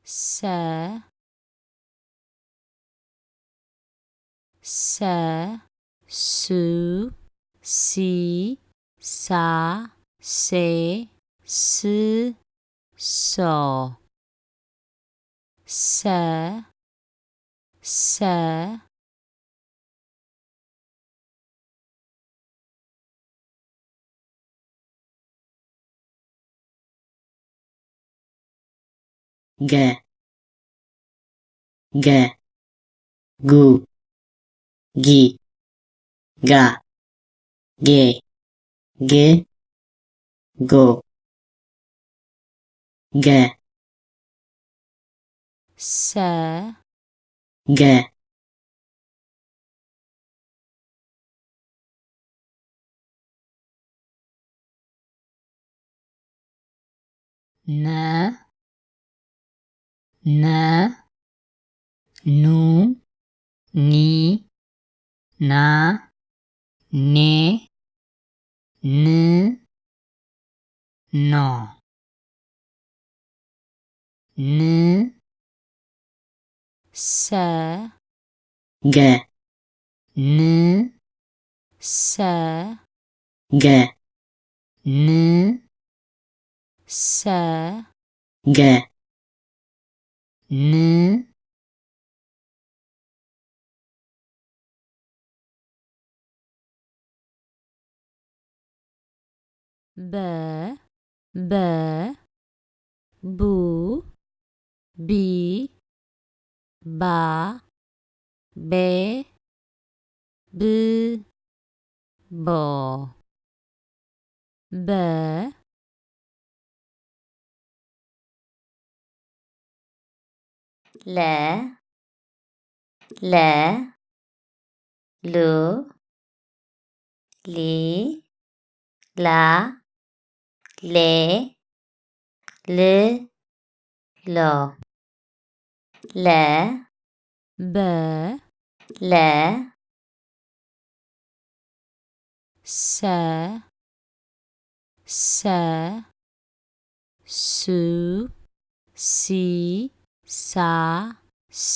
ሰ ሰ ሱ ሲ ሳ ሴ ስ ሶ ሰ ሰ ገ ገ ጉ ጊ ጋ ጌ ግ ጎ ገ ሰ ገ ነ ነ ኑ ኒ ና ኔ ን ኖ ን ሰ ገ ን ሰ ገ ን ሰ ገ ን በ በ ቡ ቢ ባ ቤ ብ ቦ በ ለ ለ ሉ ሊ ላ ሌ ል ሎ ለ በ ለ ሰ ሰ ሱ ሲ ሳ ሴ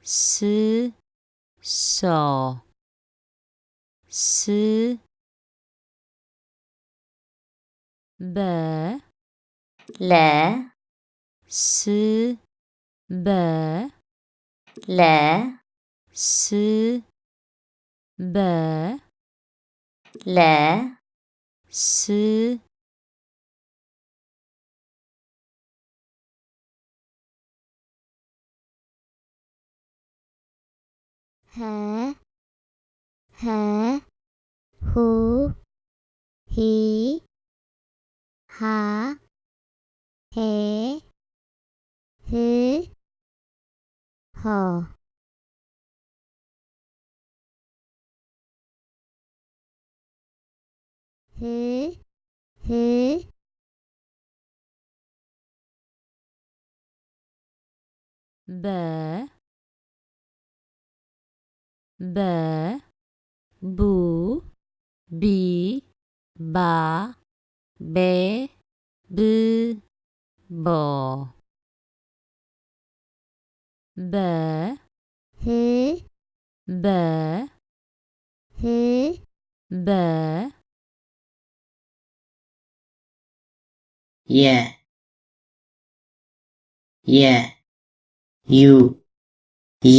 ስ ሶ ስ በ ለ ስ በ ለ ስ በ ለ ስ ሀ ሀ ሁ ሂ ሃ ሄ ህ ሆ ህ ህ በ በ ቡ ቢ ባ ቤ ብ ቦ በ ህ በ ህ በ የ የ ዩ ይ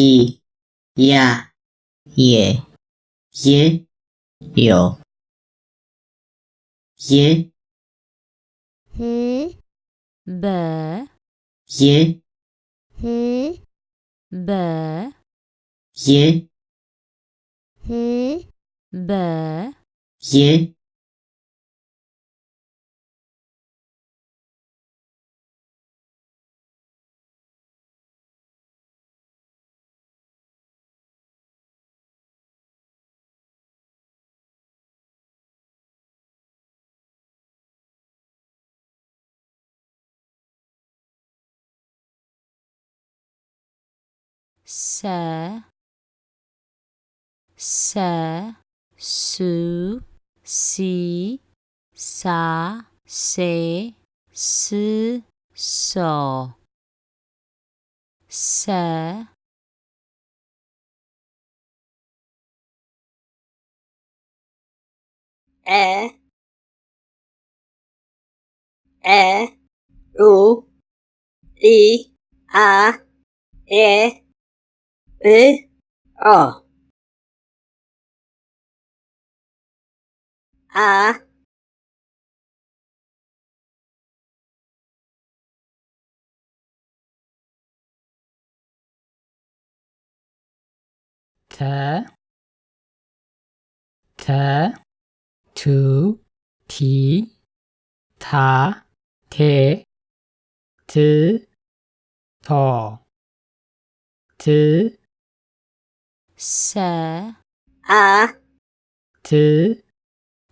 ያ የ ይ ዮ ይ ህ በ ይ ህ በ ይ ህ በ ይ ሰ ሰ ሱ ሲ ሳ ሴ ስ ሶ ሰ እ እ ኡ ኢ አ ኤ እ ኦ አ ተ ተ ቱ ቲ ታ ቴ ት ቶ ት ሰ አ ት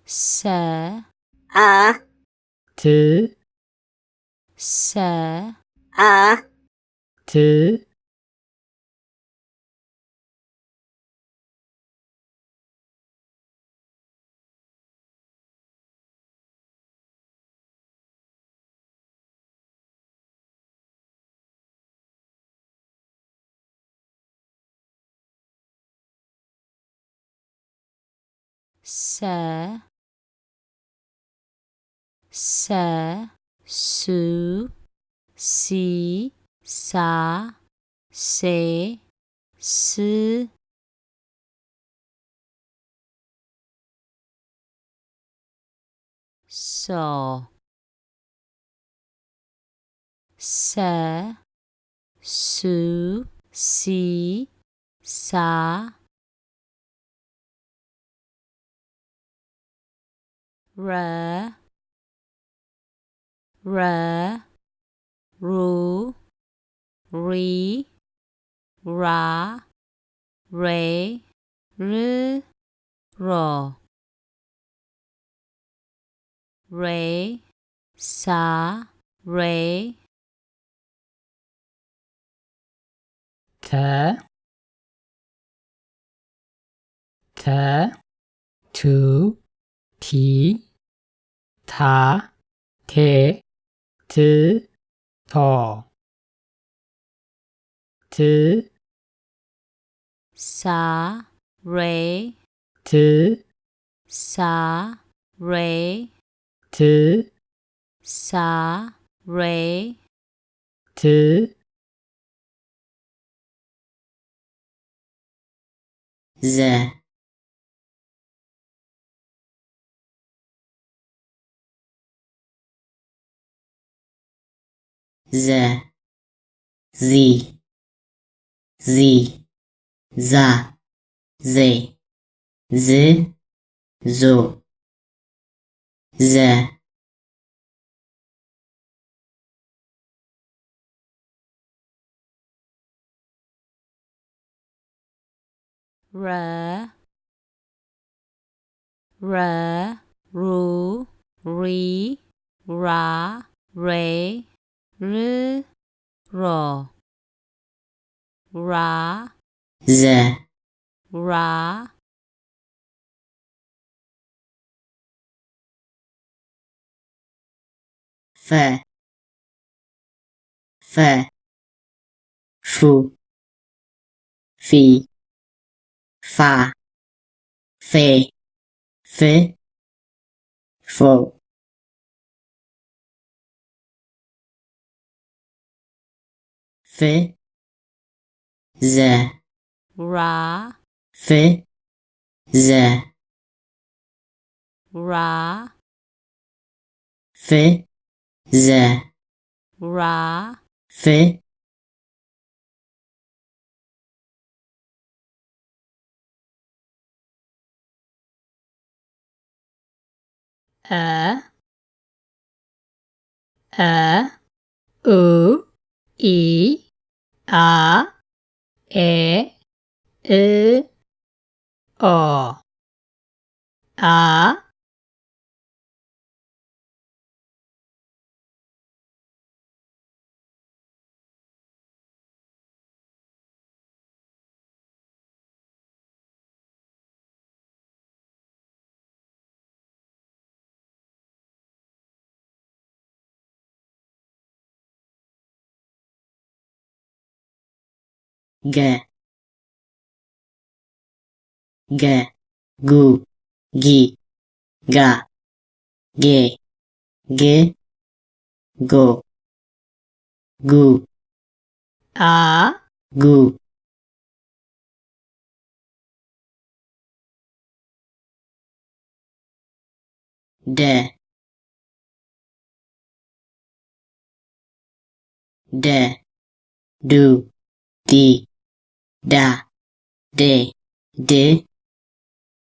ሰ አ ት ሰ አ ት ሰ ሰ ሱ ሲ ሳ ሴ ስ ሶ ሰ ሱ ሲ ሳ ረ ረ ሩ ሪ ራ ሬ ር ሮ ሬ ሳ ሬ ተ ተ ቱ ቲ ታ ቴ ት ቶ ት ሳ ሬ ት ሳ ሬ ት ሳ ሬ ት ዘ ዘ ዚ ዚ ዛ ዜ ዝ ዞ ዘ ረ ረ ሩ ሪ ራ ሬ ር ሮ ራ ዘ ራ ፈ ፈ ፉ ፊ ፋ ፌ ፍ ፎ ፍ ዘ ራ ፍ ዘ ራ ፍ ዘ ራ ፍ አ አ ኡ ኢ አ ኤ እ ኦ አ G G Gu Gi Ga Ge Ge Go Gu A, Gu De Du Di Da De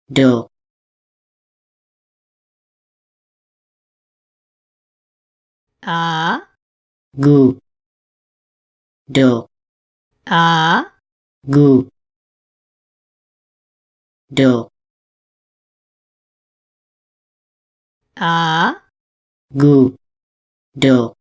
Do A, Gu Do A, Gu Do A, Gu Do